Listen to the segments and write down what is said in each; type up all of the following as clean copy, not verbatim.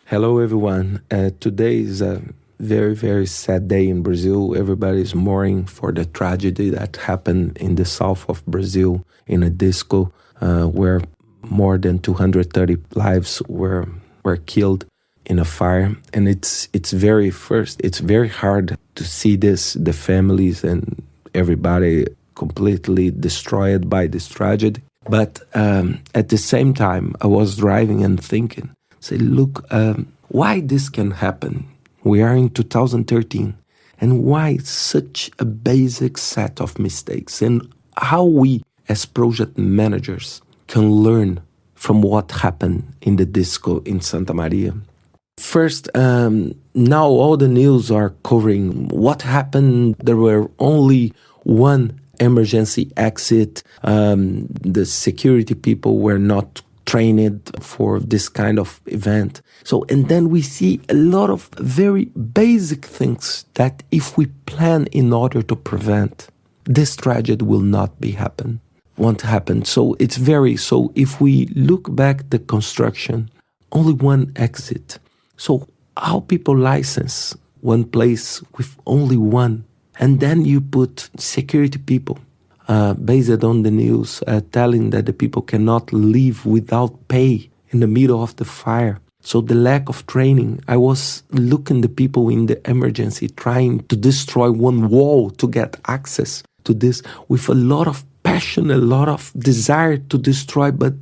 Hello, everyone. Today is a very, very sad day in Brazil. Everybody is mourning for the tragedy that happened in the south of Brazil in a disco where more than 230 lives were killed in a fire. And it's very hard to see this, the families and everybody completely destroyed by this tragedy. But at the same time, I was driving and thinking, say, look, why this can happen? We are in 2013, and why such a basic set of mistakes, and how we as project managers can learn from what happened in the disco in Santa Maria. First, now all the news are covering what happened. There were only one emergency exit. The security people were not trained for this kind of event. So, and then we see a lot of very basic things that if we plan in order to prevent, this tragedy won't happen. So if we look back the construction, only one exit. So how people license one place with only one, and then you put security people based on the news, telling that the people cannot leave without pay in the middle of the fire. So the lack of training, I was looking the people in the emergency trying to destroy one wall to get access to this with a lot of passion, a lot of desire to destroy, but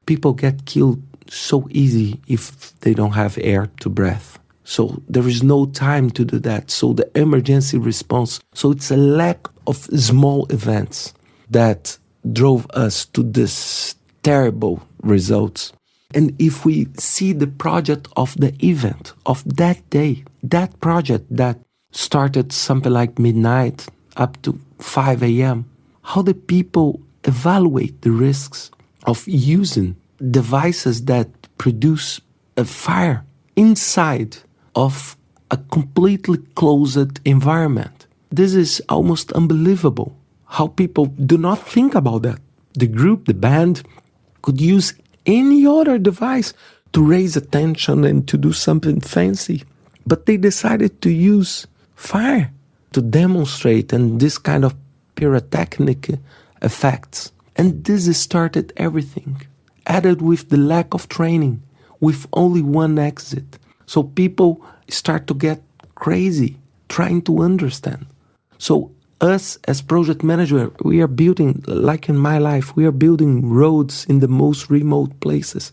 people get killed so easy if they don't have air to breathe. So there is no time to do that. So the emergency response, so it's a lack of small events that drove us to this terrible results. And if we see the project of the event of that day, that project that started something like midnight up to 5 a.m., how the people evaluate the risks of using devices that produce a fire inside of a completely closed environment. This is almost unbelievable. How people do not think about that. The group, the band, could use any other device to raise attention and to do something fancy. But they decided to use fire to demonstrate and this kind of pyrotechnic effects. And this started everything, added with the lack of training, with only one exit. So people start to get crazy trying to understand. So us as project manager, we are building, like in my life, we are building roads in the most remote places.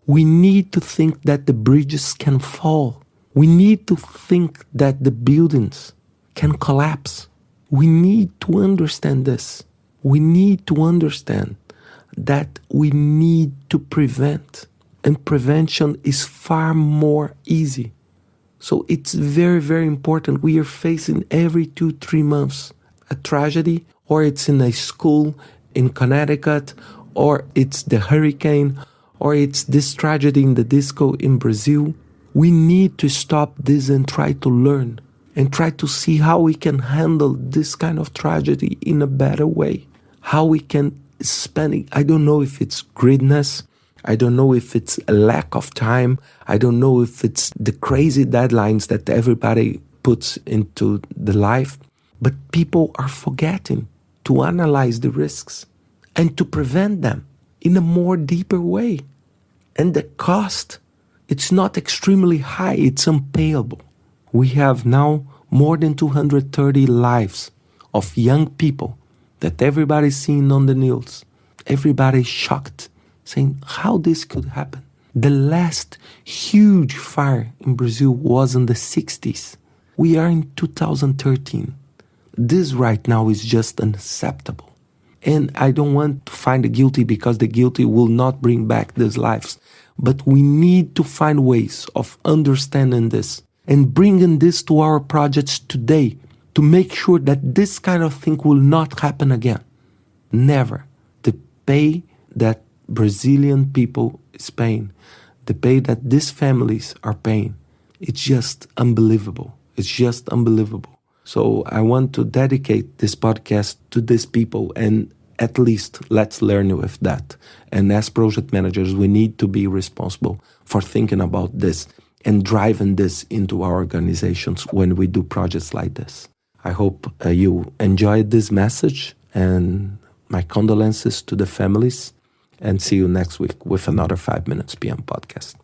We need to think that the bridges can fall. We need to think that the buildings can collapse. We need to understand this. We need to understand that we need to prevent. And prevention is far more easy. So it's very, very important. We are facing every 2-3 months a tragedy, or it's in a school in Connecticut, or it's the hurricane, or it's this tragedy in the disco in Brazil. We need to stop this and try to learn and try to see how we can handle this kind of tragedy in a better way. How we can spend it. I don't know if it's greediness. I don't know if it's a lack of time. I don't know if it's the crazy deadlines that everybody puts into the life. But people are forgetting to analyze the risks and to prevent them in a more deeper way. And the cost, it's not extremely high, it's unpayable. We have now more than 230 lives of young people that everybody's seeing on the news. Everybody's shocked, saying how this could happen. The last huge fire in Brazil was in the 60s. We are in 2013. This right now is just unacceptable. And I don't want to find the guilty because the guilty will not bring back these lives. But we need to find ways of understanding this and bringing this to our projects today to make sure that this kind of thing will not happen again. Never. The pay that Brazilian people is paying, the pay that these families are paying, it's just unbelievable. It's just unbelievable. So I want to dedicate this podcast to these people, and at least let's learn with that. And as project managers, we need to be responsible for thinking about this. and driving this into our organizations when we do projects like this. I hope you enjoyed this message, and my condolences to the families, and see you next week with another 5 Minutes PM podcast.